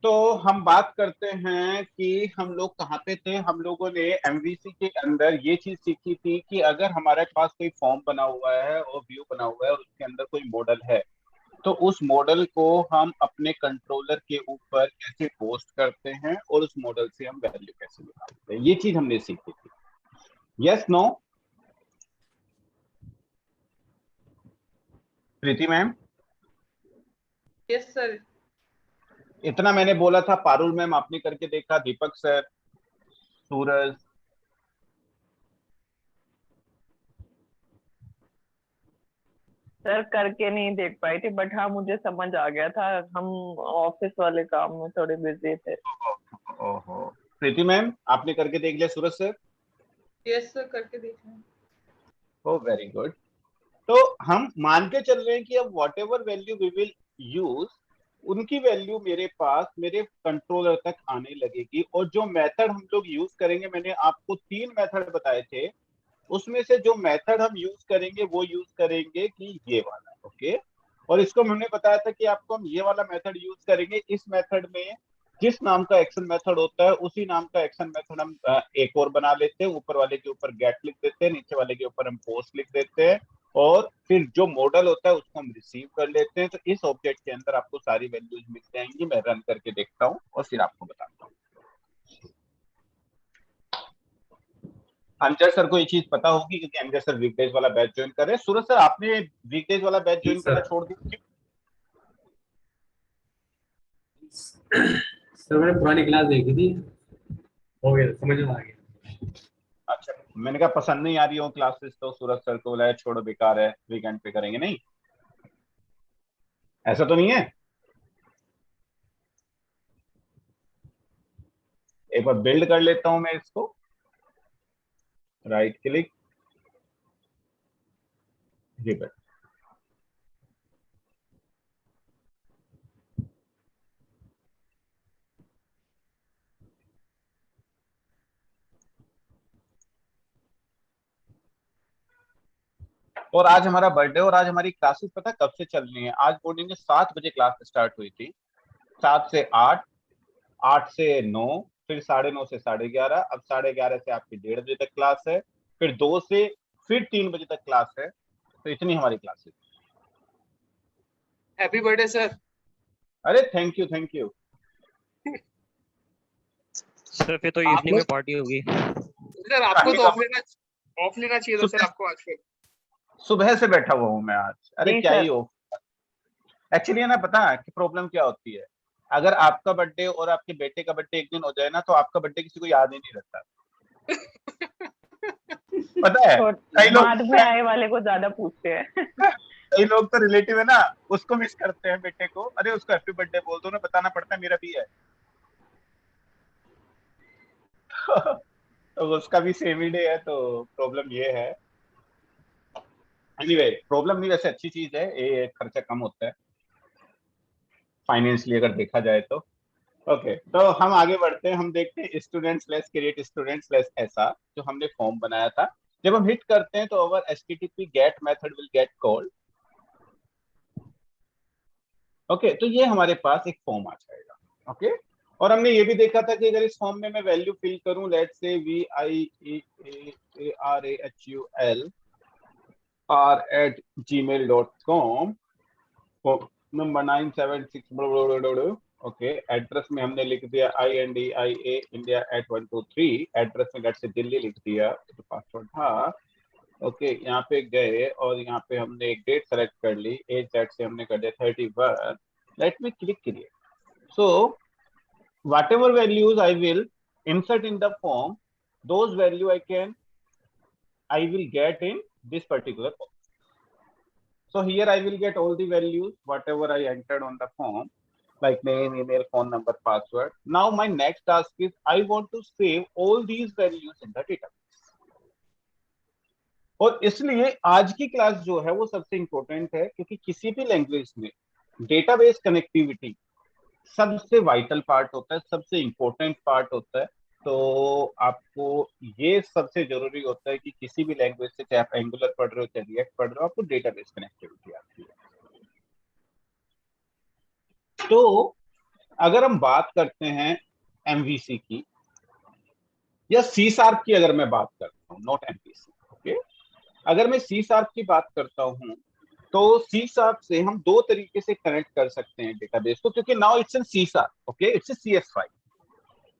तो हम बात करते हैं कि हम लोग कहाँ पे थे। हम लोगों ने एमवीसी के अंदर ये चीज सीखी थी कि अगर हमारे पास कोई फॉर्म बना हुआ है और व्यू बना हुआ है और उसके अंदर कोई मॉडल है, तो उस मॉडल को हम अपने कंट्रोलर के ऊपर कैसे पोस्ट करते हैं और उस मॉडल से हम वैल्यू कैसे निकालते हैं, ये चीज हमने सीखी थी। यस नो प्रीति मैम? Yes sir. इतना मैंने बोला था, पारुल मैम आपने करके देखा, दीपक सर, सूरज? सर करके नहीं देख पाई थी, बट हाँ मुझे समझ आ गया था। हम ऑफिस वाले काम में थोड़े बिजी थे। ओहो, प्रीति मैम आपने करके देख लिया? सूरज सर? यस सर, करके देख रहे हैं। Oh very good. तो हम मान के चल रहे हैं कि अब whatever value we will use, उनकी वैल्यू मेरे पास मेरे कंट्रोलर तक आने लगेगी। और जो मेथड हम लोग यूज करेंगे, मैंने आपको 3 मेथड बताए थे, उसमें से जो मेथड हम यूज करेंगे वो यूज करेंगे कि ये वाला। ओके, और इसको हमने बताया था कि आपको हम ये वाला मेथड यूज करेंगे। इस मेथड में जिस नाम का एक्शन मेथड होता है उसी नाम का एक्शन मेथड हम एक और बना लेते हैं। ऊपर वाले के ऊपर गेट लिख देते हैं, नीचे वाले के ऊपर हम पोस्ट लिख देते हैं, और फिर जो मॉडल होता है उसको हम रिसीव कर लेते हैं। तो इस ऑब्जेक्ट के अंदर आपको सारी वैल्यूज मिल जाएंगी। मैं रन करके देखता हूँ और फिर आपको बताता हूँ। अमजद सर को ये चीज पता होगी क्योंकि अमजद सर वीकडेज वाला बैच ज्वाइन कर रहे हैं। सूरज सर आपने वीकडेज वाला बैच जी ज्वाइन करना सर। छोड़ दिया क्यों? सर मैंने पुरानी क्लास देखी थी, हो गया, समझ में आ गया। अच्छा, मैंने कहा पसंद नहीं आ रही हो क्लासेस तो सूरज सर को बोला छोड़ो बेकार है, वीकेंड पे करेंगे। नहीं, ऐसा तो नहीं है? एक बार बिल्ड कर लेता हूं मैं इसको, राइट क्लिक, जी बिल्ड। और आज हमारा बर्थडे, और आज हमारी क्लासेस पता कब से चल रही है? आज मॉर्निंग में 7 बजे क्लास स्टार्ट हुई थी, 7 से 8, 8 से 9, फिर 9:30 से 11:30, अब 11:30 से आपकी 1:30 बजे तक क्लास है, फिर 2 से फिर 3 बजे तक क्लास है। तो इतनी हमारी क्लासेस। Happy birthday sir. अरे thank you thank you. Sir फिर तो आप इवनिंग में लोग पार्टी होगी। सर, आपको तो ऑफ लेना चाहिए था सर आपको आज। फिर सुबह से बैठा हुआ हूँ मैं आज। अरे जी क्या ही सर। हो, एक्चुअली है ना, पता है कि प्रॉब्लम क्या होती है? अगर आपका बर्थडे और आपके बेटे का बर्थडे एक दिन हो जाए ना, तो आपका बर्थडे किसी को याद ही नहीं रहता। पता है, कई लोग बाद में आए वाले को ज्यादा पूछते हैं। कई लोग तो रिलेटिव है ना, उसको मिस करते हैं बेटे को, अरे उसको हैप्पी बर्थडे बोल दो ना, बताना पड़ता है मेरा भी है। तो उसका भी सेम ही डे है, तो प्रॉब्लम ये है। एनीवे, प्रॉब्लम नहीं, वैसे अच्छी चीज है, ये खर्चा कम होता है फाइनेंशियली अगर देखा जाए तो। ओके, तो हम आगे बढ़ते हैं। हम देखते हैं students less create students less, ऐसा जो हमने फॉर्म बनाया था। जब हम हिट करते हैं तो our HTTP get method will get called. Okay, तो ये हमारे पास एक फॉर्म आ जाएगा। ओके, और हमने ये भी देखा था कि अगर इस फॉर्म में मैं वैल्यू फिल करूं, let's say VIARAHUL r@gmail.com, number 976, okay, address में हमने लिख दिया INDIA इंडिया @123, एड्रेस में लेट्स से दिल्ली लिख दिया, तो पासवर्ड था। ओके, यहाँ पे गए और यहाँ पे हमने एक डेट सेलेक्ट कर ली, एज डेट से हमने कर दिया 31। Let me click create. So whatever values I will insert in the form, those value I will get in this particular form. So here I will get all the values whatever I entered on the form, like name, email, phone number, password. Now my next task is I want to save all these values in the database. और इसलिए आज की class जो है वो सबसे important है, क्योंकि किसी भी लैंग्वेज में डेटाबेस कनेक्टिविटी सबसे वाइटल पार्ट होता है, सबसे इंपॉर्टेंट पार्ट होता है। तो आपको ये सबसे जरूरी होता है कि किसी भी लैंग्वेज से, चाहे आप एंगुलर पढ़ रहे हो चाहे रिएक्ट पढ़ रहे हो, आपको डेटाबेस कनेक्टिविटी आती है। तो अगर हम बात करते हैं एमवीसी की या सी शार्प की, अगर मैं बात करता हूँ, नॉट एमवीसी, ओके, अगर मैं सी शार्प की बात करता हूँ तो सी शार्प से हम दो तरीके से कनेक्ट कर सकते हैं डेटाबेस को, क्योंकि now it's in C sharp, okay, it's C S file.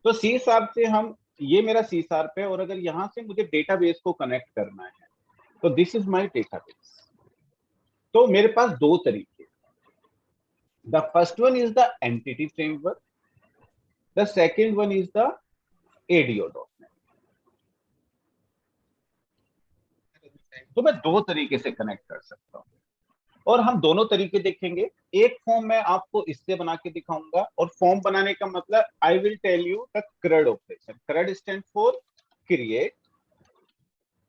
तो सी शार्प से हम, ये मेरा सी शार्प है, और अगर यहां से मुझे डेटाबेस को कनेक्ट करना है तो दिस इज माय डेटाबेस। तो मेरे पास दो तरीके, the first one is the entity framework, the second one is the ADO.NET। तो मैं दो तरीके से कनेक्ट कर सकता हूं, और हम दोनों तरीके देखेंगे। एक फॉर्म मैं आपको इससे बना के दिखाऊंगा, और फॉर्म बनाने का मतलब I will tell you the CRUD operation. CRUD stand for create,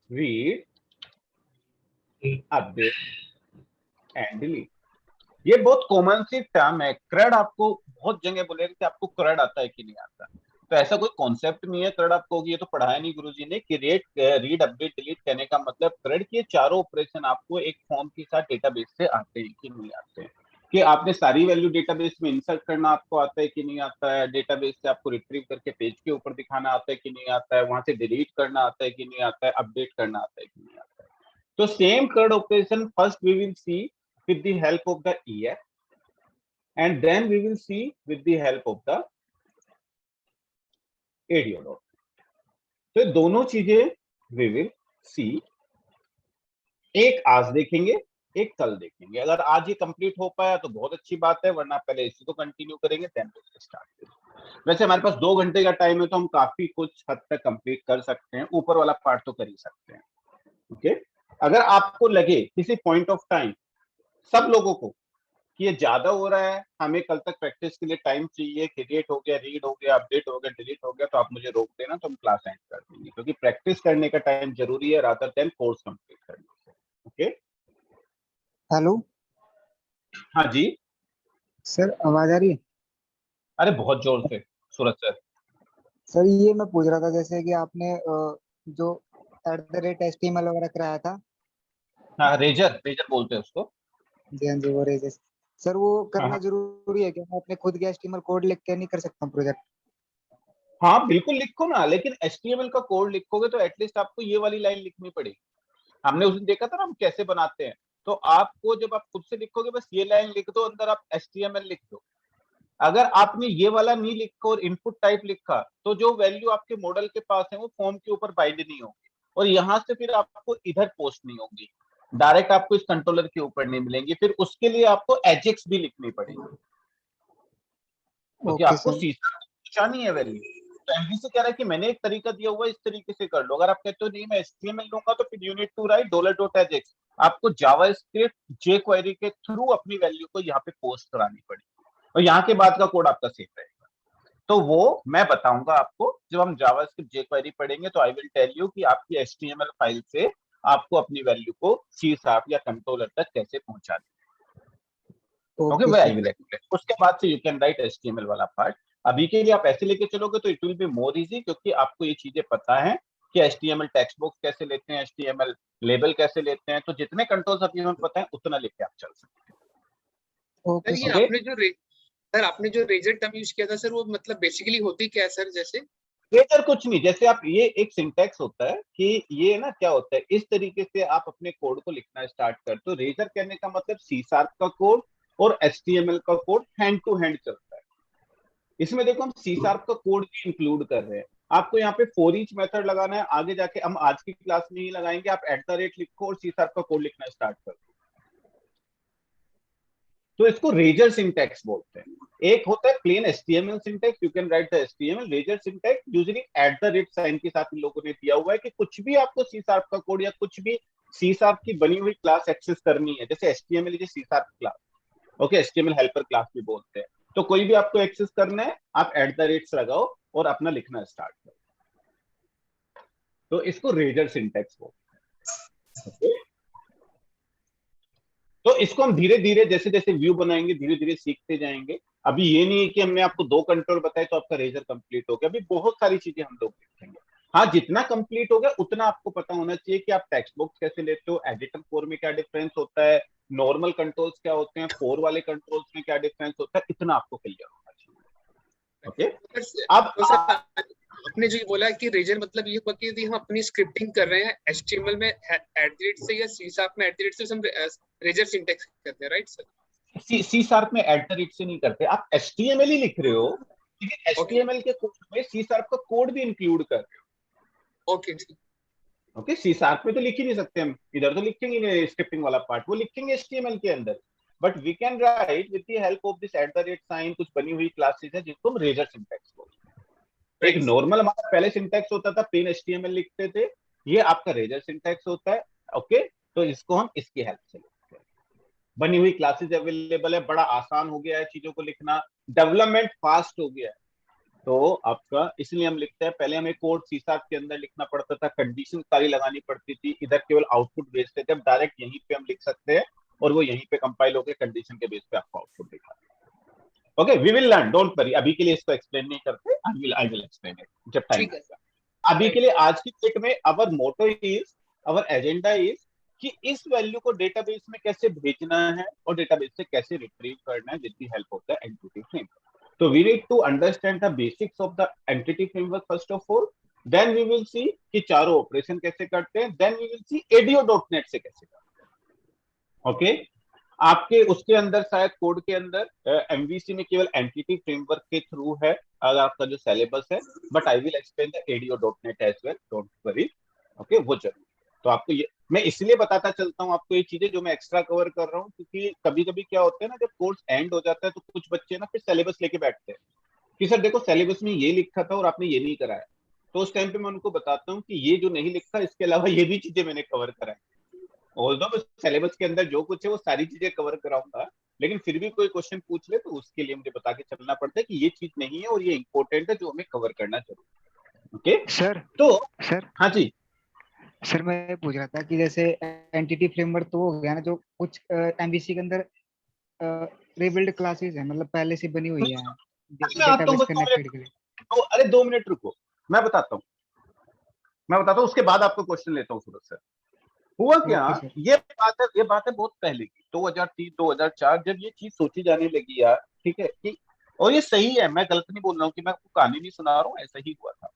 read, update and delete. ये बहुत कॉमन सी टर्म है। CRUD आपको बहुत जगह बोलेगा कि आपको CRUD आता है कि नहीं आता, तो ऐसा कोई कॉन्सेप्ट नहीं है CRUD आपको ये तो पढ़ाया नहीं गुरुजी ने। क्रिएट, रीड, अपडेट, डिलीट कहने का मतलब CRUD के चारों ऑपरेशन आपको एक फॉर्म के साथ डेटाबेस से आते हैं कि नहीं आते हैं, कि आपने सारी वैल्यू डेटाबेस में इंसर्ट करना आपको आता है कि नहीं आता है, डेटाबेस से आपको रिट्रीव करके पेज के ऊपर दिखाना आता है कि नहीं आता है, वहां से डिलीट करना आता है कि नहीं आता है, अपडेट करना आता है कि नहीं आता है। तो same CRUD operation first we will see with the help of the EF, and then we will see with the help of the ADO. तो दोनों चीजें we will see, एक आज देखेंगे, एक कल देखेंगे। अगर आज ये कंप्लीट हो पाया तो बहुत अच्छी बात है, वरना पहले इसी को कंटिन्यू करेंगे, देन स्टार्ट। वैसे हमारे पास 2 घंटे का टाइम है, तो हम काफी कुछ हद तक कंप्लीट कर सकते हैं, ऊपर वाला पार्ट तो कर ही सकते हैं, ओके। अगर आपको लगे किसी पॉइंट ऑफ टाइम, सब लोगों को, कि ये ज्यादा हो रहा है, हमें कल तक प्रैक्टिस के लिए टाइम चाहिए, क्रिएट हो गया, रीड हो गया, अपडेट हो गया, डिलीट हो गया, तो आप मुझे रोक देना, तो हम क्लास एंड कर देंगे, क्योंकि प्रैक्टिस करने का टाइम जरूरी है रादर देन कोर्स कंप्लीट करने से, ओके। हेलो हाँ जी, सर, आवाज आ रही है? अरे बहुत जोर से सूरज सर। सर ये मैं पूछ रहा था, जैसे कि आपने जो @HTML वगैरह कराया था। हाँ, रेजर रेजर बोलते हैं उसको। जी हाँ जी, वो रेजिस। सर वो हाँ करना हाँ जरूरी है क्या? मैं अपने खुद के HTML कोड लिख के नहीं कर सकता प्रोजेक्ट? हाँ, बिल्कुल लिखो ना, लेकिन HTML का कोड लिखोगे तो एटलीस्ट आपको ये वाली लाइन लिखनी पड़ेगी। हमने उस दिन देखा था ना हम कैसे बनाते हैं, तो आपको जब आप खुद से लिखोगे बस ये लाइन लिख दो, अंदर आप HTML लिख दो। अगर आपने ये वाला नहीं लिखा और इनपुट टाइप लिखा, तो जो वैल्यू आपके मॉडल के पास है वो फॉर्म के ऊपर बाइंड नहीं होगी, और यहां से फिर आपको इधर पोस्ट नहीं होगी, डायरेक्ट आपको इस कंट्रोलर के ऊपर नहीं मिलेंगी। फिर उसके लिए आपको एजेक्स भी लिखनी पड़ेगी, क्योंकि ओके आपको सर। सीसा पहचानी है वैल्यू। तो एमवीसी कह रहा है कि मैंने एक तरीका दिया हुआ है, इस तरीके से कर लो। अगर आप कहते हो नहीं मैं एचटीएमएल लूंगा, तो फिर यूनिट टू राइट $.ajax, आपको जावास्क्रिप्ट जे क्वेरी के थ्रू अपनी वैल्यू को यहाँ पे पोस्ट करानी पड़ेगी, और यहाँ के बाद का कोड आपका सेफ रहेगा। तो वो मैं बताऊंगा आपको जब हम जावास्क्रिप्ट जे क्वेरी पढ़ेंगे, तो आई विल टेल यू कि आपकी एचटीएमएल फाइल से आपको अपनी वैल्यू को सी शार्प या कंट्रोलर तक कैसे पहुंचानी, ओके, ओके वो आई सर। Will explain. उसके बाद से यू कैन राइट एचटीएमएल वाला पार्ट। अभी के लिए आप ऐसे लेके चलोगे तो it will be more easy, क्योंकि आपको ये चीजें पता है कि एचटीएमएल टेक्स्ट बॉक्स कैसे लेते हैं, एचटीएमएल लेबल कैसे लेते हैं, तो जितने कंट्रोल्स अभी हमें पता है उतना लेके आप चल सकते ओके सर ये सर। हैं, आपने जो रेजर टर्म यूज किया था सर, वो मतलब बेसिकली होती क्या है सर? जैसे रेजर कुछ नहीं, जैसे आप, ये एक सिंटैक्स होता है कि ये ना क्या होता है, इस तरीके से आप अपने कोड को लिखना स्टार्ट करते हो। रेजर कहने का मतलब सी शार्प का कोड और एचटीएमएल का कोड हैंड टू हैंड चलता है। इसमें देखो हम सी शार्प का कोड भी इंक्लूड कर रहे हैं। आपको यहाँ पे फॉर ईच मेथड लगाना है, आगे जाके हम आज की क्लास में ही लगाएंगे। आप @ लिखो और सी शार्प का कोड लिखना स्टार्ट कर दो, तो इसको रेजर सिंटैक्स बोलते हैं। एक होता है plain HTML syntax, you can write the HTML. Razor syntax usually @at sign के साथ इन लोगों ने दिया हुआ है कि कुछ भी आपको सी शार्प का कोड या कुछ भी सी शार्प की बनी हुई क्लास एक्सेस करनी है, जैसे HTML is C sharp class, okay, HTML helper class भी बोलते हैं। तो कोई भी आपको एक्सेस करना है, आप @ लगाओ और अपना लिखना स्टार्ट करो, तो इसको रेजर सिंटैक्स बोलते हैं, okay? तो इसको हम धीरे धीरे जैसे जैसे व्यू बनाएंगे धीरे धीरे सीखते जाएंगे। अभी ये नहीं है कि हमने आपको 2 कंट्रोल बताए तो आपका रेजर कंप्लीट हो गया, अभी बहुत सारी चीजें हम लोग देखेंगे। हाँ, जितना कंप्लीट हो गया उतना आपको पता होना चाहिए कि आप टेक्स्ट बॉक्स कैसे लेते हो, एडिटर फोर में क्या डिफरेंस होता है, नॉर्मल कंट्रोल्स क्या होते हैं, फोर वाले कंट्रोल्स में क्या डिफरेंस होता है, इतना आपको क्लियर होना चाहिए। ओके तो सर अब आपने जो ये बोला कि रीजन मतलब ये हुआ कि यदि हम अपनी स्क्रिप्टिंग कर रहे हैं HTML में @ से या C# में @ से हम रीजर सिंटैक्स करते हैं, राइट सर? C# में @ से नहीं करते, आप HTML ही लिख रहे हो, लेकिन HTML के कोड में C# का कोड भी इंक्लूड कर रहे हो। ओके जी, ओके C# में तो लिख ही नहीं सकते हम, इधर तो लिखेंगे स्क्रिप्टिंग वाला पार्ट, वो लिखेंगे HTML के अंदर, but we can write with the help of this @ sign, कुछ बनी हुई क्लासेस है जिसको हम रेजर सिंटैक्स बोलते हैं। एक नॉर्मल हमारा पहले सिंटैक्स होता था, प्लेन HTML लिखते थे, ये आपका रेजर सिंटैक्स होता है। ओके तो इसको हम इसकी हेल्प से लिखते हैं, बनी हुई क्लासेस अवेलेबल है, बड़ा आसान हो गया है चीजों को लिखना, डेवलपमेंट फास्ट हो गया है। तो आपका इसलिए हम लिखते हैं, पहले हमें कोड C# के अंदर लिखना पड़ता था, कंडीशन सारी लगानी पड़ती थी, इधर केवल आउटपुट भेजते थे, अब डायरेक्ट यहीं पे हम लिख सकते हैं और वो यहीं पे कंपाइल होकर कंडीशन के बेस पे आपको आउटपुट दिखाता है। Okay we will learn, don't worry, अभी के लिए इसको एक्सप्लेन नहीं करते, आई विल एक्सप्लेन इट जब टाइम ठीक है आएगा। अभी के लिए आज की डेट में अवर motto is, our agenda is कि इस वैल्यू को डेटाबेस में कैसे भेजना है और डेटाबेस से कैसे रिट्रीव करना है with the help of the entity framework. तो we need to understand the basics of the entity framework first of all, then we will see कि चारों ऑपरेशन कैसे करते हैं, then we will C ADO.NET से कैसे करते हैं। ओके आपके उसके अंदर शायद कोड के अंदर MVC में केवल एंटिटी फ्रेमवर्क के थ्रू है अगर आपका जो सिलेबस है, but I will explain the ADO.NET as well, don't worry. Okay वो जरूर, तो आपको ये मैं इसलिए बताता चलता हूँ आपको ये चीजें जो मैं एक्स्ट्रा कवर कर रहा हूँ, क्योंकि कभी कभी क्या होता है ना, जब कोर्स एंड हो जाता है तो कुछ बच्चे ना फिर सिलेबस लेके बैठते हैं कि सर देखो सिलेबस में ये लिखा था और आपने ये नहीं कराया, तो उस टाइम पे मैं उनको बताता हूँ कि ये जो नहीं लिखा इसके अलावा ये भी चीजें मैंने कवर कराई, ऑल्दो सिलेबस के अंदर जो कुछ है वो सारी चीजें कवर कराऊंगा, लेकिन फिर भी कोई क्वेश्चन पूछ ले तो उसके लिए मुझे बता के चलना पड़ता है कि ये चीज नहीं है और ये इंपॉर्टेंट है जो हमें कवर करना चाहिए। ओके सर तो सर हाँ जी, सर मैं पूछ रहा था कि जैसे एंटिटी फ्रेमवर्क तो हो गया ना, जो कुछ MVC के अंदर रिबिल्ड क्लासेस है, मतलब पहले से बनी हुई है मैं आता हूँ डेटाबेस बस 2 कनेक्टेड मिनट, के लिए। तो अरे 2 मिनट रुको, मैं बताता हूँ उसके बाद आपको क्वेश्चन लेता हूँ सूरज सर। हुआ क्या, ओके सर। ये बात है बहुत पहले की, 2003 2004 जब ये चीज सोची जाने लगी यार, ठीक है कि, और ये सही है, मैं गलत नहीं बोल रहा हूँ कि मैं आपको कहानी नहीं सुना रहा हूँ, ऐसा ही हुआ था।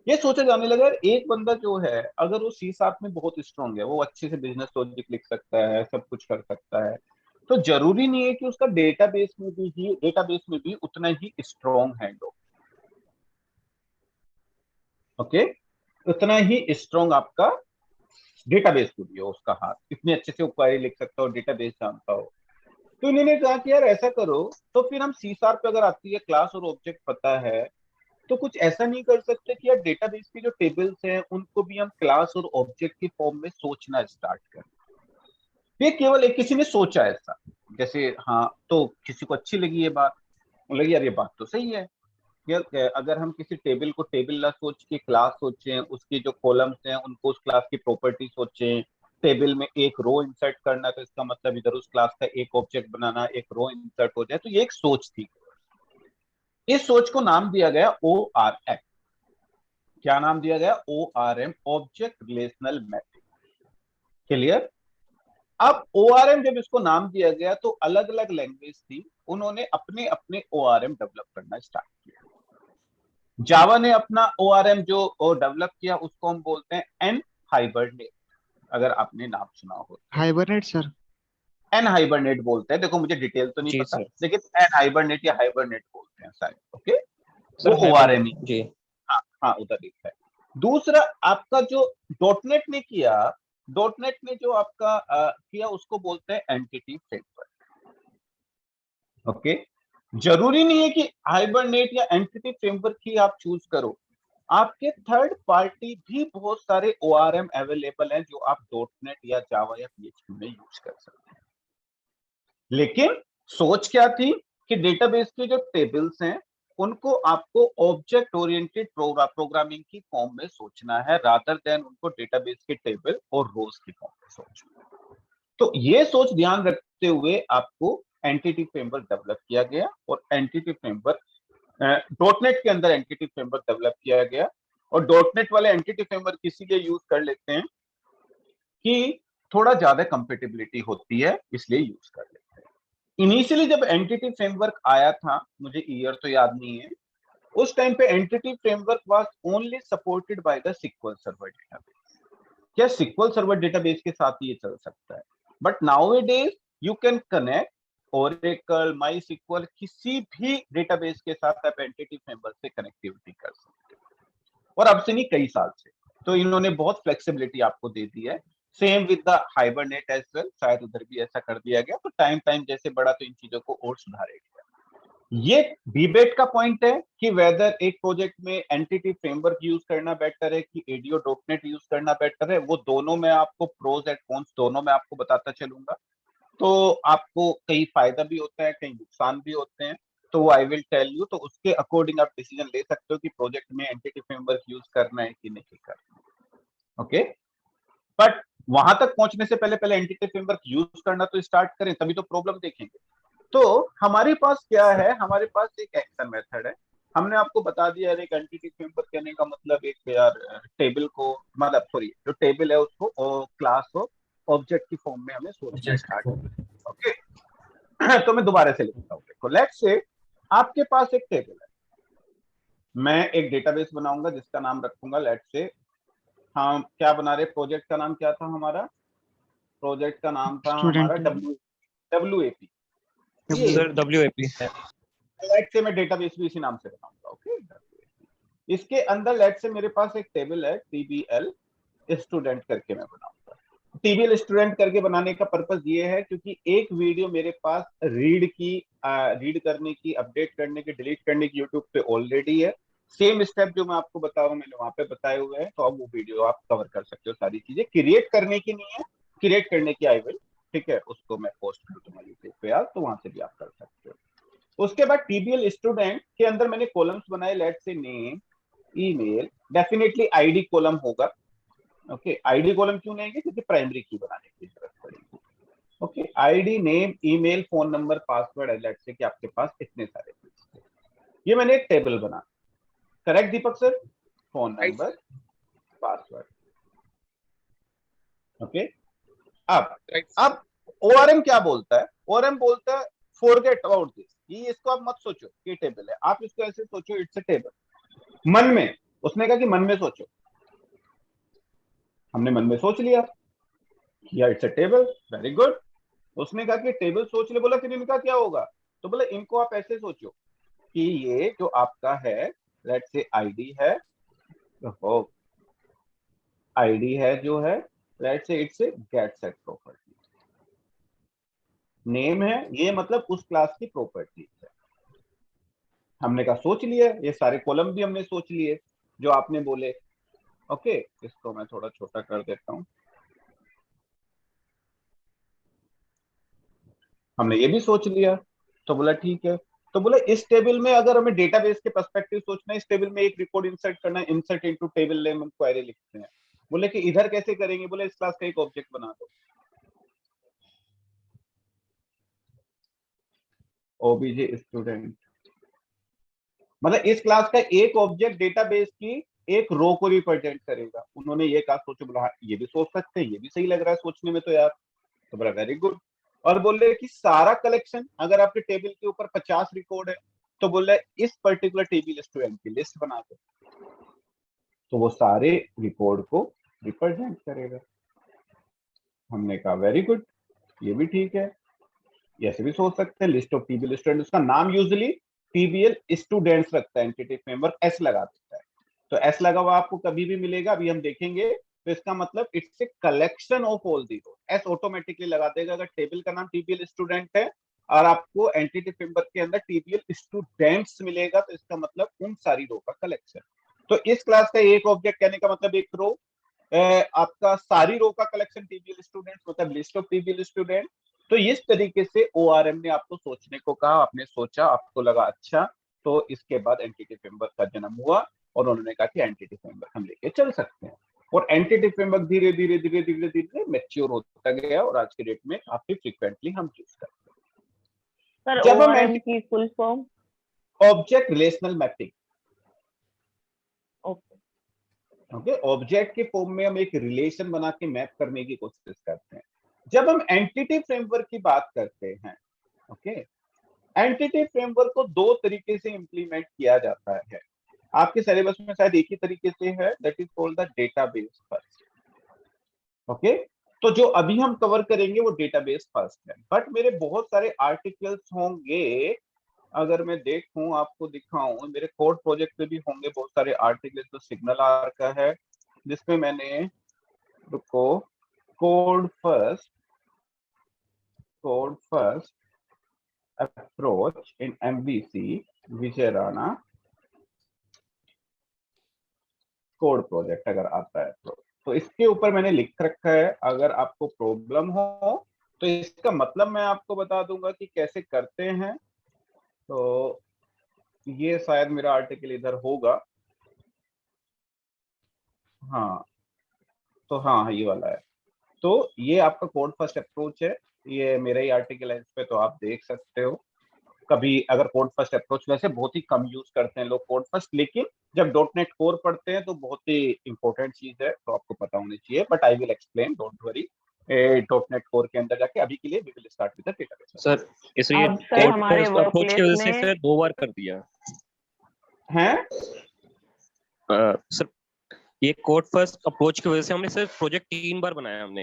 ये सोचा जाने लगा यार, एक बंदा जो है अगर वो C# में बहुत स्ट्रांग है, वो अच्छे से बिजनेस लॉजिक लिख सकता है, सब कुछ कर सकता है, तो जरूरी नहीं है कि उसका डेटाबेस में भी उतना ही स्ट्रांग हैंड हो। ओके उतना ही स्ट्रांग आपका डेटाबेस को भी हो उसका हाथ, इतने अच्छे से क्वेरी लिख सकता हो, डेटाबेस जानता हो। तो इन्होंने कहा कि यार ऐसा करो, तो फिर हम C# पे अगर आती है क्लास और ऑब्जेक्ट पता है, तो कुछ ऐसा नहीं कर सकते कि यार डेटाबेस की जो टेबल्स हैं उनको भी हम क्लास और ऑब्जेक्ट की फॉर्म में सोचना स्टार्ट करें। ये केवल एक किसी ने सोचा ऐसा, जैसे हाँ तो किसी को अच्छी लगी ये बात, लगी यार ये बात तो सही है यार, अगर हम किसी टेबल को टेबल ना सोच के क्लास सोचें, उसकी जो कॉलम्स हैं उनको उस क्लास की प्रॉपर्टी सोचें, टेबल में एक रो इंसर्ट करना तो इसका मतलब इधर उस क्लास का एक ऑब्जेक्ट बनाना, एक रो इंसर्ट हो जाए, तो ये एक सोच थी। इस सोच को नाम दिया गया ORM। क्या नाम दिया गया? ORM, object relational mapping. Clear? अब ORM जब इसको नाम दिया गया तो अलग अलग लैंग्वेज थी, उन्होंने अपने अपने ORM डेवलप करना स्टार्ट किया। जावा ने अपना ORM जो डेवलप किया उसको हम बोलते हैं एन हाइबरनेट, अगर आपने नाम सुना हो। Hibernate sir. एन हाइबरनेट बोलते हैं, देखो मुझे डिटेल तो नहीं जी पता, सर। लेकिन एन हाइबरनेट या हाइबरनेट बोलते हैं शायद। ओके सर वो ORM ही, जी। हाँ हाँ उधर लिखा है। दूसरा आपका जो डॉटनेट ने किया, डॉटनेट ने जो आपका किया उसको बोलते हैं एंटिटी फ्रेमवर्क। ओके जरूरी नहीं है कि हाइबरनेट या एंटिटी फ्रेमवर्क ही आप चूज करो, आपके थर्ड पार्टी भी बहुत सारे ORM अवेलेबल हैं जो आप डॉटनेट या जावा या PHP में यूज कर सकते हैं। लेकिन सोच क्या थी कि डेटाबेस के जो टेबल्स हैं उनको आपको ऑब्जेक्ट ओरिएंटेड प्रोग्रामिंग की फॉर्म में सोचना है, रादर देन उनको डेटाबेस के टेबल और रोज की फॉर्म में सोचना। तो ये सोच ध्यान रखते हुए आपको एंटिटी फ्रेमवर्क डेवलप किया गया, और एंटिटी फ्रेमवर्क डॉटनेट के अंदर एंटिटी फ्रेमवर्क डेवलप किया गया। और डॉटनेट वाले एंटिटी फ्रेमवर्क इसीलिए यूज कर लेते हैं कि थोड़ा ज्यादा कंपेटिबिलिटी होती है, इसलिए यूज कर लेते हैं। इनिशियली जब एंटिटी फ्रेमवर्क आया था, मुझे ईयर तो याद नहीं है, उस टाइम पे entity framework was only supported by the SQL server database. क्या SQL सर्वर डेटाबेस के साथ ये चल सकता है, but nowadays you can connect Oracle, MySQL, किसी भी डेटाबेस के साथ आप एंटिटी फ्रेमवर्क से कनेक्टिविटी कर सकते हो, और अब से नहीं कई साल से। तो इन्होंने बहुत फ्लेक्सिबिलिटी आपको दे दी है। Same with the Hibernate as well, शायद उधर भी ऐसा कर दिया गया। तो टाइम जैसे बढ़ा तो इन चीजों को और सुधारेगा। ये डिबेट का पॉइंट है कि वेदर एक प्रोजेक्ट में एंटिटी फ्रेमवर्क यूज करना बेटर है कि ADO.NET यूज करना बेटर है, वो दोनों में आपको प्रोज एंड कॉन्स दोनों में आपको बताता चलूंगा। तो आपको कई फायदा भी होता है, कई नुकसान भी होते हैं, तो वो आई विल टेल यू। तो उसके अकॉर्डिंग आप डिसीजन ले सकते हो कि प्रोजेक्ट में एंटिटी फ्रेमवर्क यूज करना है कि नहीं करना। ओके, बट वहां तक पहुंचने से पहले पहले एंटिटी फ्रेमवर्क यूज करना तो स्टार्ट करें, तभी तो प्रॉब्लम देखेंगे। तो हमारे पास क्या है, हमारे पास एक एक्शन मेथड है। हमने आपको बता दिया है एक एंटिटी फ्रेमवर्क कहने का मतलब एक यार टेबल को, मतलब सॉरी जो टेबल है उसको क्लास को ऑब्जेक्ट की फॉर्म में हमें सोचना स्टार्ट। ओके, तो मैं दोबारा से लिखता हूँ। देखो, लेट्स से आपके पास एक टेबल है, मैं एक डेटाबेस बनाऊंगा जिसका नाम रखूंगा लेट्स से, हम क्या बना रहे, प्रोजेक्ट का नाम क्या था हमारा, प्रोजेक्ट का नाम था हमारा WAP। Sir WAP let's say मैं डेटाबेस भी इसी नाम से बनाऊंगा। ओके, इसके अंदर लेट्स से मेरे पास एक टेबल है TBL स्टूडेंट करके मैं बनाऊंगा। TBL स्टूडेंट करके बनाने का पर्पस ये है क्योंकि एक वीडियो मेरे पास रीड करने की, अपडेट करने की, डिलीट करने की यूट्यूब पे ऑलरेडी है। सेम स्टेप जो मैं आपको बता रहा हूँ मैंने वहां पे बताए हुए हैं, तो अब वो वीडियो आप कवर कर सकते हो। सारी चीजें क्रिएट करने की नहीं है, क्रिएट करने की आई विल, ठीक है, उसको मैं पोस्ट कर दूंगा यूट्यूब पे यार, तो वहां से भी आप कर सकते हो। उसके बाद TBL स्टूडेंट के अंदर मैंने कॉलम्स बनाए, let's say name, email, definitely ID column होगा। ओके, ID कॉलम क्यों लेंगे, क्योंकि प्राइमरी की बनाने की जरूरत पड़ेगी। Okay, ID, name, email, phone number, password है, लेट्स से कि आपके पास इतने सारे चीज। ये मैंने एक टेबल बना, correct Deepak sir, phone number, password. Okay, अब ORM क्या बोलता है, ORM बोलता है फॉरगेट अबाउट दिस, ये इसको आप मत सोचो कि टेबल है, आप इसको ऐसे सोचो इट्स अ टेबल। मन में उसने कहा कि मन में सोचो, हमने मन में सोच लिया it's a table, very good. उसने कहा कि टेबल सोच ले, बोला फिर इनका क्या होगा, तो बोला इनको आप ऐसे सोचो कि ये जो आपका है लेट्स से ID है, ID है जो है let's say it's get set property, name है ये मतलब उस क्लास की प्रॉपर्टी है। हमने कहा सोच लिया, ये सारे कॉलम भी हमने सोच लिए जो आपने बोले। ओके, इसको मैं थोड़ा छोटा कर देता हूं, हमने ये भी सोच लिया। तो बोला ठीक है, तो बोला इस टेबल में अगर हमें डेटाबेस के पर्सपेक्टिव सोचना है, इस टेबल में एक रिकॉर्ड इंसर्ट करना है, insert into table name query लिखते हैं। बोले कि इधर कैसे करेंगे, बोले इस क्लास का एक ऑब्जेक्ट बना दो, OBJ स्टूडेंट, मतलब इस क्लास का एक ऑब्जेक्ट डेटाबेस की एक रो को रिप्रेजेंट करेगा। उन्होंने ये कहा, सोचो, बोला ये भी सोच सकते हैं, ये भी सही लग रहा है सोचने में तो यार, तो बोला वेरी गुड। और बोल रहे कि सारा कलेक्शन अगर आपके टेबल के ऊपर 50 रिकॉर्ड है तो बोल रहे इस पर्टिकुलर टेबल स्टूडेंट की लिस्ट बना दो, तो वो सारे रिकॉर्ड को रिप्रेजेंट करेगा। हमने कहा वेरी गुड, ये भी ठीक है, ऐसे भी सोच सकते हैं, लिस्ट ऑफ TBL स्टूडेंट, उसका नाम यूजुअली TBL स्टूडेंट्स रखता है, एंटिटी फ्रेमवर्क S लगा देता है, तो S लगा हुआ आपको कभी भी मिलेगा, अभी हम देखेंगे। तो इसका मतलब it's a collection of all the row, S automatically लगा देगा अगर टेबल का नाम TBL स्टूडेंट है और आपको एंटिटी फ्रेमवर्क के अंदर TBL स्टूडेंट्स मिलेगा, तो इसका मतलब उन सारी रो का कलेक्शन। तो इस क्लास का एक ऑब्जेक्ट कहने का मतलब एक रो, आपका सारी रो का कलेक्शन TBL स्टूडेंट मतलब लिस्ट ऑफ TBL स्टूडेंट। तो इस तरीके से ORM ने आपको सोचने को कहा, आपने सोचा, आपको लगा अच्छा, तो इसके बाद एंटिटी फ्रेमवर्क का जन्म हुआ और उन्होंने कहा कि एंटिटी फ्रेमवर्क हम लेके चल सकते हैं। और एंटिटी फ्रेमवर्क धीरे धीरे धीरे धीरे धीरे मैच्योर होता गया और आज के डेट में काफी फ्रीक्वेंटली हम यूज करते हैं। सर जब हम ORM की full form object relational mapping, okay, object के फॉर्म में हम एक रिलेशन बना के मैप करने की कोशिश करते हैं। जब हम एंटिटी फ्रेमवर्क की बात करते हैं, ओके, एंटिटी फ्रेमवर्क को दो तरीके से इंप्लीमेंट किया जाता है। आपके सिलेबस में शायद एक ही तरीके से है, that is called the database first. Okay, तो जो अभी हम कवर करेंगे वो डेटाबेस फर्स्ट है, बट मेरे बहुत सारे आर्टिकल्स होंगे। अगर मैं देखूं, आपको दिखाऊं, मेरे कोड प्रोजेक्ट पे भी होंगे बहुत सारे आर्टिकल्स। जो सिग्नल आर का है, जिसमें मैंने, रुको, code first approach in MVC Vijay Rana code project अगर आता है तो इसके ऊपर मैंने लिख रखा है। अगर आपको प्रॉब्लम हो तो इसका मतलब मैं आपको बता दूंगा कि कैसे करते हैं। तो ये शायद मेरा आर्टिकल इधर होगा। हाँ, तो हाँ, ये वाला है। तो ये आपका कोड फर्स्ट अप्रोच है, ये मेरा ही आर्टिकल है इस पे, तो आप देख सकते हो। कभी अगर कोड फर्स्ट अप्रोच, वैसे बहुत ही कम यूज करते हैं लोग कोड फर्स्ट, लेकिन जब डॉटनेट कोर पढ़ते हैं तो बहुत ही इंपॉर्टेंट चीज है, तो आपको पता होनी चाहिए। But I will explain, don't worry. Dot net core के अंदर जाके अभी के लिए we will start with the database. Sir इसलिए अब सर कोड हमारे फर्स्ट वर्क अप्रोच की प्लेस वजह से में सर 2 बार कर दिया हैं। सर। ये कोड फर्स्ट अप्रोच की वजह से हमने सर प्रोजेक्ट 3 बार बनाया हमने।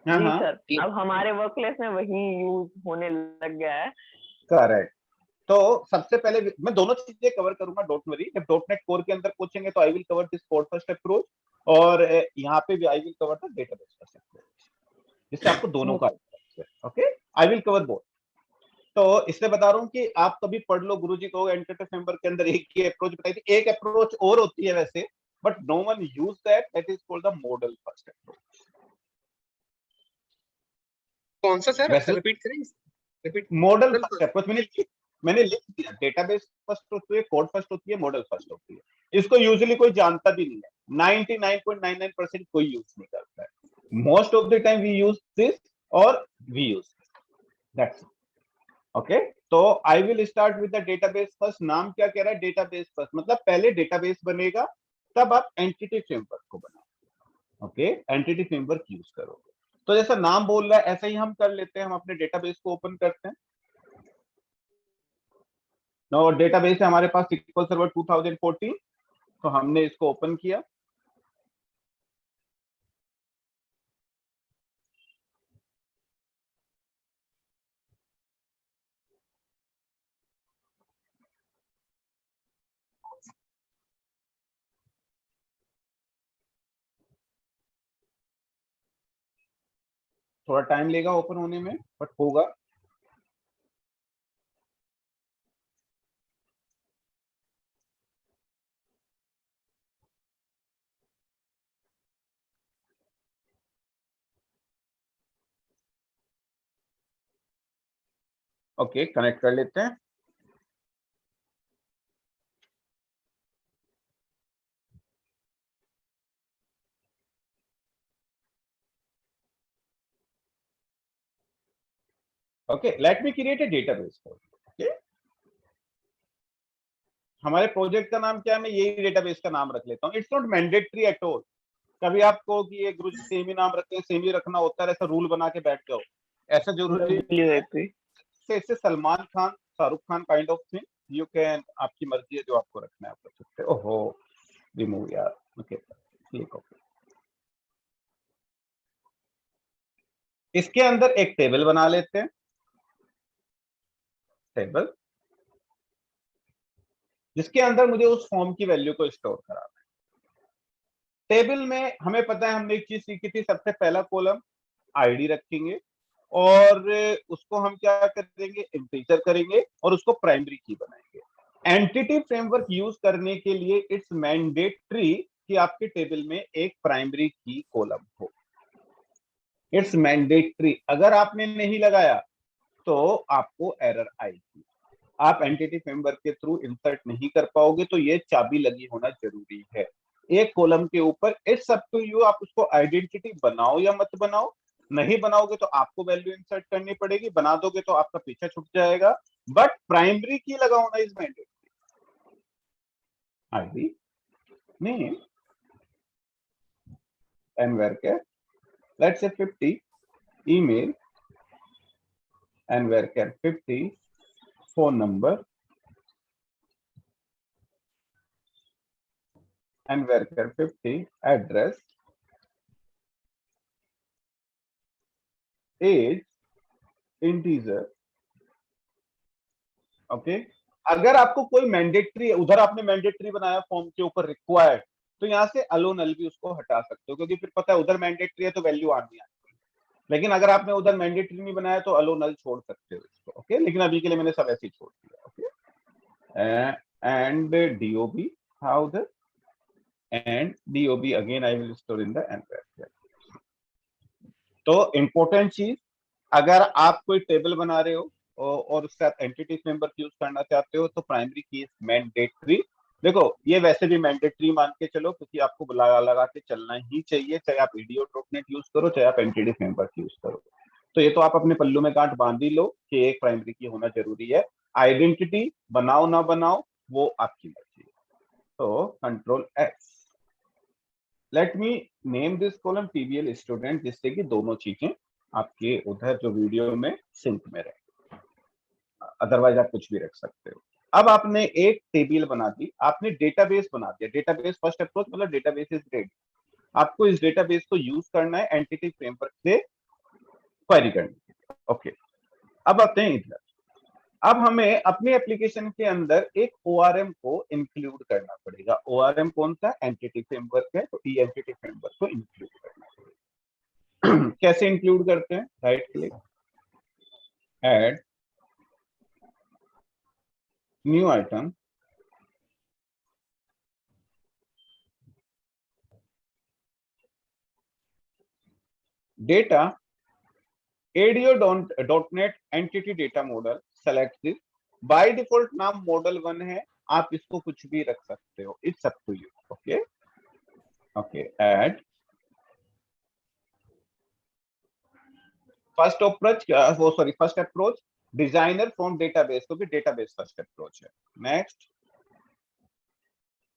हाँ जी हाँ, सर, अब हमारे वर्क प्लेस में वही यूज होने लग गया है। करेक्ट। तो सबसे पहले मैं दोनों चीजें कवर करूंगा, डोंट वरी। जब डॉटनेट कोर के अंदर पूछेंगे तो I will cover this code first approach, और यहाँ पे भी I will cover the database first approach, जिससे आपको दोनों का। Okay, I will cover both. तो इसलिए बता रहा हूँ कि आप कभी पढ़ लो, गुरुजी को एंटिटी फ्रेमवर्क के अंदर एक ही अप्रोच बताई थी। एक अप्रोच और होती है वैसे, but no one use that is called the model first approach. कौन सा सर, वैसे रिपीट करेंगे? रिपीट। मॉडल फर्स्ट अप्रोच मैंने लिख दिया। डेटाबेस फर्स्ट होती है, कोड फर्स्ट होती है, मॉडल फर्स्ट होती है। इसको यूजुअली कोई जानता भी नहीं है, 99.99% कोई यूज नहीं करता है। Most of the time we use this और वी यूज दैट्स ओके। तो I will start with the database first. नाम क्या कह रहा है? डेटाबेस फर्स्ट, मतलब पहले डेटाबेस बनेगा तब आप एंटिटी फ्रेमवर्क को बनाओ। ओके, एंटिटी फ्रेमवर्क यूज करोगे। तो जैसा नाम बोल रहा है ऐसा ही हम कर लेते हैं। हम अपने डेटाबेस को ओपन करते हैं। नो, डेटाबेस है हमारे पास SQL सर्वर 2014, तो हमने इसको ओपन किया। थोड़ा टाइम लेगा ओपन होने में, बट होगा। ओके, कनेक्ट कर लेते हैं। Okay, let me create a database. Okay, हमारे प्रोजेक्ट का नाम क्या है? मैं यही डेटाबेस का नाम रख लेता हूँ। It's not mandatory at all. कभी आपको कि ये गुरु जी सेम ही नाम रखते हैं, सेम ही रखना होता है, ऐसा रूल बना के बैठ जाओ, ऐसा जरूरी WAP। से Salman Khan, Shahrukh Khan kind of thing. You can, आपकी मर्जी है जो आपको रखना है आप रख सकते हो। ओहो, रिमूव यार। Okay, click okay. इसके अंदर एक टेबल बना लेते हैं। टेबल जिसके अंदर मुझे उस फॉर्म की वैल्यू को स्टोर कराना है। टेबल में हमें पता है, हमने एक चीज सीखी थी, सबसे पहला कॉलम आईडी रखेंगे, और उसको हम क्या करेंगे? इंटीजर करेंगे, और उसको प्राइमरी की बनाएंगे। एंटिटी फ्रेमवर्क यूज करने के लिए इट्स मैंडेटरी कि आपके टेबल में एक प्राइमरी की कॉलम हो। It's mandatory. अगर आपने नहीं लगाया तो आपको एरर आएगी। आप एंटिटी फ्रेमवर्क के थ्रू इंसर्ट नहीं कर पाओगे, तो ये चाबी लगी होना जरूरी है एक कॉलम के ऊपर। इट्स अप टू यू, आप उसको आइडेंटिटी बनाओ या मत बनाओ। नहीं बनाओगे तो आपको वैल्यू इंसर्ट करनी पड़ेगी, बना दोगे तो आपका पीछा छूट जाएगा। बट प्राइमरी की लगाना is mandatory. ID, name, and varchar, let's say 50, email and varchar 50, phone number and worker 50, address, age integer. Okay अगर आपको कोई मैंडेटरी, उधर आपने मैंडेटरी बनाया फॉर्म के ऊपर रिक्वायर्ड, तो यहाँ से अलो नल भी उसको हटा सकते हो, क्योंकि फिर पता है उधर मैंडेटरी है तो वैल्यू आनी है। लेकिन अगर आपने उधर मैंडेटरी नहीं बनाया तो अलो नल छोड़ सकते हो इसको। ओके लेकिन अभी के लिए मैंने सब ऐसे ही छोड़ दिया। Okay and DOB how the end DOB again I will store in the end. तो इंपॉर्टेंट चीज, अगर आप कोई टेबल बना रहे हो और उसके साथ एंटिटी फ्रेमवर्क यूज करना चाहते हो तो प्राइमरी की इज मैंडेटरी। देखो ये वैसे भी मैंडेटरी मान के चलो, क्योंकि आपको लगा के चलना ही चाहिए, चाहे आप EDO.NET यूज करो चाहे आप एंटिटी फ्रेमवर्क यूज करो। तो ये तो आप अपने पल्लू में गांठ बांध ही लो कि एक प्राइमरी की होना जरूरी है। आइडेंटिटी बनाओ ना बनाओ वो आपकी मर्जी है। तो control S, let me name this column TBL student, जिससे कि दोनों चीजें आपके उधर जो वीडियो में सिंक में रहे। अदरवाइज आप कुछ भी रख सकते हो। अब आपने एक टेबल बना दी, आपने डेटाबेस बना दिया। डेटाबेस फर्स्ट अप्रोच मतलब डेटाबेस इज रेडी। आपको इस डेटाबेस को यूज करना है एंटिटी फ्रेमवर्क से क्वेरी करने। ओके अब आते हैं इधर। अब हमें अपने एप्लीकेशन के अंदर एक ORM को इंक्लूड करना पड़ेगा। ORM कौन सा? एंटिटी फ्रेमवर्क है, तो एंटिटी फ्रेमवर्क को इंक्लूड करना पड़ेगा। कैसे इंक्लूड करते हैं? Right click, add new item, data ADO.NET entity data model, select this। By default नाम मॉडल 1 है, आप इसको कुछ भी रख सकते हो, it's up to you. Okay okay add first approach designer from database, तो भी डेटाबेस फर्स्ट अप्रोच है। नेक्स्ट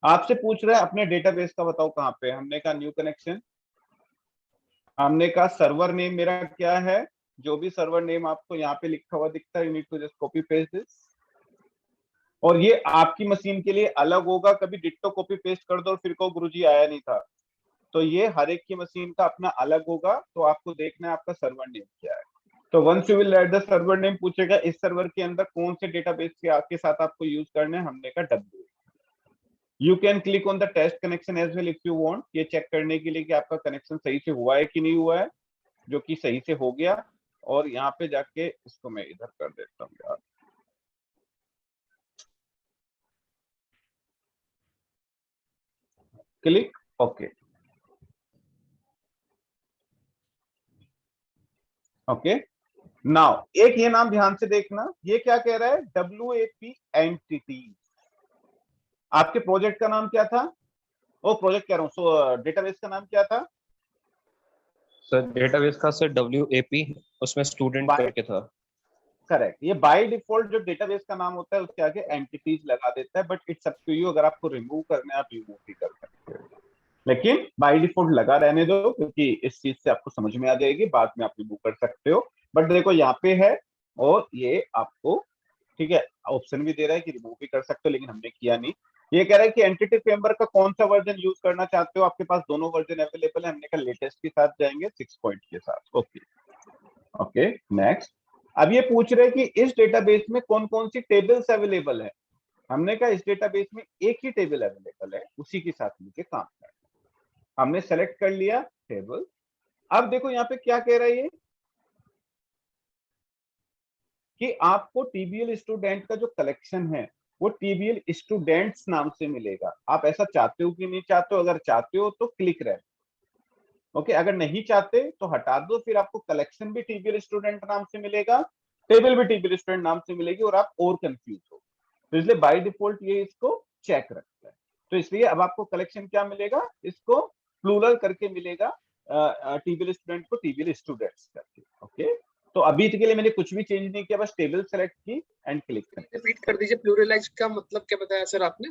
आपसे पूछ रहा है अपने डेटाबेस का बताओ कहां पे। हमने कहा न्यू कनेक्शन, हमने कहा सर्वर नेम मेरा क्या है, जो भी सर्वर नेम आपको यहाँ पे लिखा हुआ दिखता है, you need to just copy paste this. और ये आपकी मशीन के लिए अलग होगा, कभी डिट्टो कॉपी पेस्ट कर दो और फिर कहो गुरुजी आया नहीं था। तो ये हर एक की मशीन का अपना अलग होगा, तो आपको देखना है आपका सर्वर नेम क्या है। तो once you will write the server name, पूछेगा इस सर्वर के अंदर कौन से डेटाबेस के साथ आपको यूज करना है। हमने कहा W। You can click on the test connection as well if you want, ये चेक करने के लिए कि आपका कनेक्शन सही से हुआ है कि नहीं हुआ है, जो कि सही से हो गया। और यहाँ पे जाके इसको मैं इधर कर देता हूँ यार, क्लिक ओके ओके। नाउ एक ये नाम ध्यान से देखना, ये क्या कह रहा है? WAP entity. आपके प्रोजेक्ट का नाम क्या था? ओ प्रोजेक्ट कह रहा हूँ, सो डेटाबेस का नाम क्या था? सर डेटाबेस का सर WAP, उसमें स्टूडेंट करके था। करेक्ट, ये बाय डिफॉल्ट जो डेटाबेस का नाम होता है उसके आगे एंटिटीज लगा देता है, but it's up to you, अगर आपको रिमूव करना है आप रिमूव भी कर सकते हो, लेकिन बाय डिफॉल्ट लगा रहने दो, क्योंकि इस चीज से आपको समझ में आ जाएगी, बाद में आप रिमूव कर सकते हो। बट देखो यहाँ पे है, और ये आपको ठीक है ऑप्शन भी दे रहा है कि रिमूव भी कर सकते हो, लेकिन हमने किया नहीं। ये कह रहा है कि एंटिटी फ्रेमवर्क का कौन सा वर्जन यूज करना चाहते हो, आपके पास दोनों वर्जन अवेलेबल है। हमने कहा लेटेस्ट के साथ जाएंगे, 6 पॉइंट के साथ। Okay okay next. अब ये पूछ रहे हैं कि इस डेटाबेस में कौन कौन सी टेबल्स अवेलेबल है। हमने कहा इस डेटाबेस में एक ही टेबल अवेलेबल है, उसी के साथ मिलकर काम करना। हमने सेलेक्ट कर लिया टेबल। अब देखो यहाँ पे क्या कह रहा है ये, कि आपको TBL स्टूडेंट का जो कलेक्शन है वो TBL स्टूडेंट्स नाम से मिलेगा। आप ऐसा चाहते हो कि नहीं चाहते हो? अगर चाहते हो तो क्लिक रहे, ओके अगर नहीं चाहते तो हटा दो। फिर आपको कलेक्शन भी TBL स्टूडेंट नाम से मिलेगा, टेबल भी TBL स्टूडेंट नाम से मिलेगी, और आप और कंफ्यूज हो। तो इसलिए बाय डिफॉल्ट ये इसको चेक रखता है। तो इसलिए अब आपको कलेक्शन क्या मिलेगा, इसको प्लूरल करके मिलेगा, TBL स्टूडेंट को TBL स्टूडेंट्स करके। ओके तो अभी के लिए मैंने कुछ भी चेंज नहीं किया, बस टेबल सेलेक्ट की एंड क्लिक कर। रिपीट कर दीजिए, प्लूरलाइज का मतलब क्या बताया सर आपने?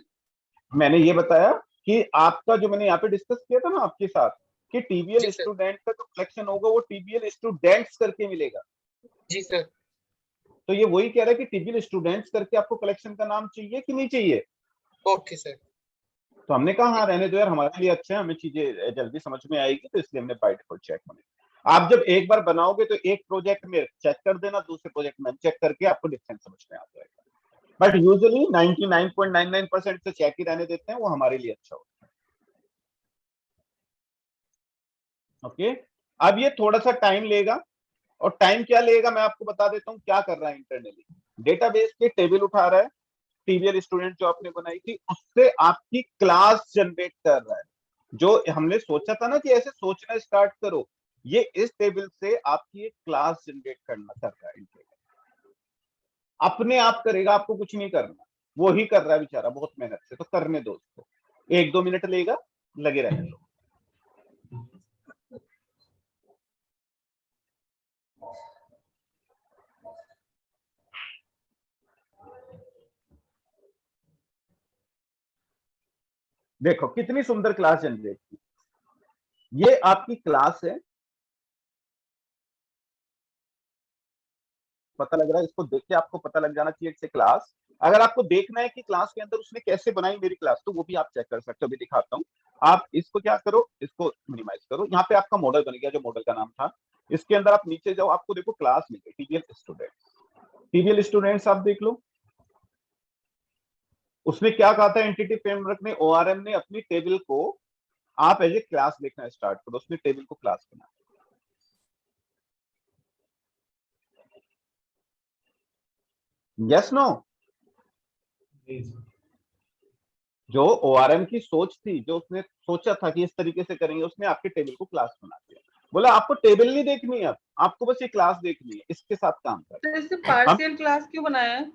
मैंने ये बताया कि आपका जो मैंने यहाँ पे डिस्कस किया था ना आपके साथ, कि TBL स्टूडेंट का जो कलेक्शन होगा वो TBL स्टूडेंट्स करके मिलेगा। जी सर। तो ये वही कह रहा है कि टीबीएल स्टूडेंट्स करके आपको कलेक्शन का नाम चाहिए कि नहीं चाहिए। Okay sir. तो हमने कहा हाँ रहने दो यार, हमारे लिए अच्छा है, हमें चीजें जल्दी समझ में आएगी, तो इसलिए हमने बाय डिफॉल्ट चेक होने। आप जब एक बार बनाओगे तो एक प्रोजेक्ट में चेक कर देना, दूसरे प्रोजेक्ट में चेक करके आपको डिफरेंस समझ में आ जाएगा। बट यूजुअली 99.99% से चेक ही रहने देते हैं, वो हमारे लिए अच्छा होता है। ओके, अब ये थोड़ा सा टाइम लेगा, और टाइम क्या लेगा मैं आपको बता देता हूँ क्या कर रहा है इंटरनली। डेटाबेस के टेबल उठा रहा है, टीबीएल स्टूडेंट जो आपने बनाई थी उससे आपकी क्लास जनरेट कर रहा है। जो हमने सोचा था ना कि ऐसे सोचना स्टार्ट करो, ये इस टेबल से आपकी एक क्लास जनरेट करना कर रहा है, अपने आप करेगा, आपको कुछ नहीं करना, वो ही कर रहा है बेचारा बहुत मेहनत से, तो करने दो उसको, 1-2 मिनट लेगा, लगे रहने दो। देखो कितनी सुंदर क्लास जनरेट की, ये आपकी क्लास है, पता लग रहा है, इसको देख के आपको पता लग जाना चाहिए कि क्लास। अगर आपको देखना है कि क्लास के अंदर उसने कैसे बनाई मेरी क्लास, तो वो भी आप चेक कर सकते हो, अभी दिखाता हूँ। आप इसको क्या करो, इसको मिनिमाइज करो, यहाँ पे आपका मॉडल बन गया, जो मॉडल का नाम था। इसके अंदर आप नीचे जाओ, आपको देखो क्लास मिल गई टीबीएल स्टूडेंट्स। टीबीएल स्टूडेंट्स आप देख लो, उसने क्या कहा था एंटिटी फ्रेमवर्क ने, ओआरएम ने अपनी टेबल को आप एज ए क्लास देखना स्टार्ट करो, उसने टेबल को क्लास बना। Yes no? जो ओआरएम की सोच थी, जो उसने सोचा था कि इस तरीके से करेंगे, उसने आपके टेबल को क्लास बना दिया। बोला आपको टेबल नहीं देखनी है, अब आपको बस ये क्लास देखनी है, इसके साथ काम कर। तो इससे पार्शियल क्लास क्यों बनाया है?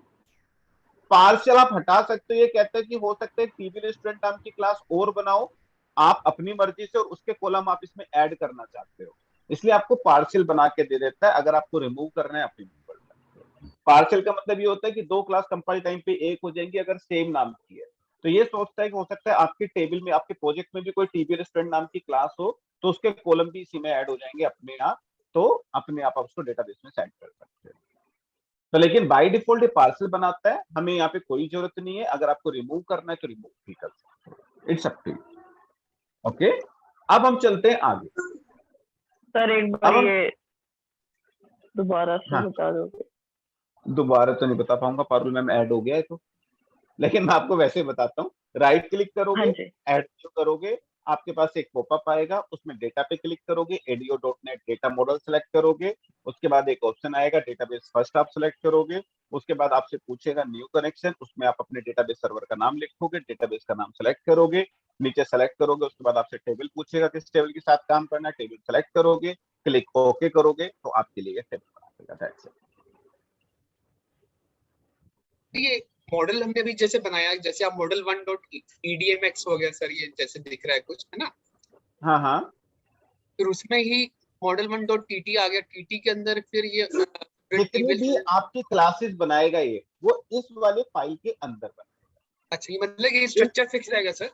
पार्शियल आप हटा सकते हो, ये कहता है कि हो सकता है टीबीएल स्टूडेंट नाम की क्लास और बनाओ आप अपनी मर्जी से, और उसके कॉलम आप इसमें ऐड करना चाहते हो, इसलिए आपको पार्शियल बना के दे देता है। अगर आपको रिमूव करना है आप रिमूव कर सकते हो। पार्शियल का मतलब ये होता है कि 2 क्लास कंपाइल टाइम पे एक हो जाएंगी अगर सेम नाम की है। तो ये सोचता है कि हो सकता है आपके टेबल में, आपके प्रोजेक्ट में भी कोई टीबीएल स्टूडेंट नाम की क्लास हो, तो उसके कॉलम भी इसी में ऐड हो जाएंगे अपने आप, तो अपने आप उसको डेटाबेस में सेट कर सकते हैं। तो लेकिन बाय डिफॉल्ट ये पार्सल बनाता है, हमें यहाँ पे कोई जरूरत नहीं है, अगर आपको रिमूव करना है तो रिमूव भी कर सकते हो, it's up to you. Okay, अब हम चलते हैं आगे। सर एक बार अब हम, ये दोबारा से हाँ, बता दोगे? दोबारा तो नहीं बता पाऊंगा, पारुल मैम ऐड हो गया है तो, लेकिन मैं आपको वैसे बताता हूँ। राइट क्लिक हाँ करोगे, जी। ऐड करोगे, आपके पास एक पॉपअप आएगा, उसमें डेटा पे क्लिक करोगे, ADO.NET डेटा मॉडल सेलेक्ट करोगे, उसके बाद एक ऑप्शन आएगा डेटाबेस फर्स्ट आप सेलेक्ट करोगे, उसके बाद आपसे पूछेगा न्यू कनेक्शन, उसमें आप अपने डेटाबेस सर्वर का नाम लिखोगे, डेटाबेस का नाम सेलेक्ट करोगे, नीचे सेलेक्ट करोगे, उसके बाद आपसे टेबल पूछेगा किस टेबल के साथ काम करना है, टेबल सेलेक्ट करोगे, क्लिक ओके करोगे, तो आपके लिए टेबल बना देगा। That's it. ये मॉडल हमने अभी जैसे बनाया, जैसे आप मॉडल 1.edmx हो गया सर, ये जैसे दिख रहा है कुछ, है ना? हाँ हाँ, फिर उसमें ही मॉडल 1.tt आ गया, टीटी के अंदर फिर ये जितनी भी आपकी क्लासेस बनाएगा ये, वो इस वाले फाइल के अंदर बनेगा। अच्छा, ये मतलब ये स्ट्रक्चर फिक्स रहेगा सर?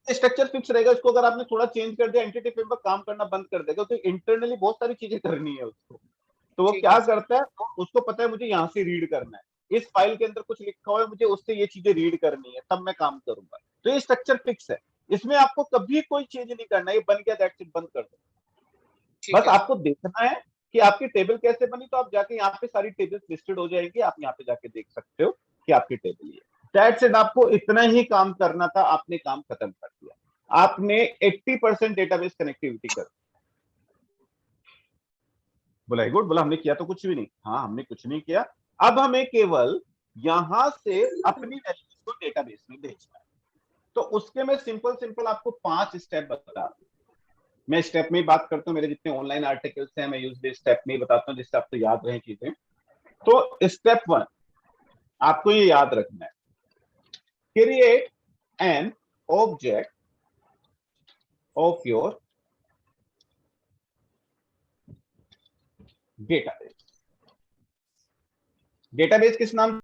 स्ट्रक्चर फिक्स रहेगा, इसको अगर आपने थोड़ा चेंज कर दिया एंटिटी फ्रेमवर्क काम करना बंद कर देगा, तो इंटरनली बहुत सारी चीजें करनी है उसको। तो वो ठीक क्या है सर। करता है, उसको पता है मुझे यहाँ से रीड करना है, इस फाइल के अंदर कुछ लिखा हुआ है, मुझे उससे ये चीजें रीड करनी है, तब मैं काम करूंगा। तो ये स्ट्रक्चर फिक्स है, इसमें आपको कभी कोई चेंज नहीं करना, ये बन गया दैट्स इट, बंद कर दो। ठीक बस है सर। आपको देखना है कि आपकी टेबल कैसे बनी, तो आप जाके यहाँ पे सारी टेबल्स लिस्टेड हो जाएंगी, आप यहाँ पे जाके देख सकते हो कि आपकी टेबल ये। दैट्स इट, आपको इतना ही काम करना था, आपने काम खत्म कर दिया, आपने 80% डेटाबेस कनेक्टिविटी कर। बोला गुड, बोला हमने किया तो कुछ भी नहीं, हाँ हमने कुछ नहीं किया, अब हमें केवल यहां से अपनी वैल्यूज को डेटाबेस में भेजना है। तो उसके मैं सिंपल आपको 5 स्टेप बता दूं। मैं स्टेप में ही बात करता हूँ, मेरे जितने ऑनलाइन आर्टिकल्स हैं मैं यूज स्टेप में ही बताता हूँ, जिससे आपको याद रहे चीजें। तो स्टेप 1 आपको ये याद रखना है, create an object of your database. Database किस नाम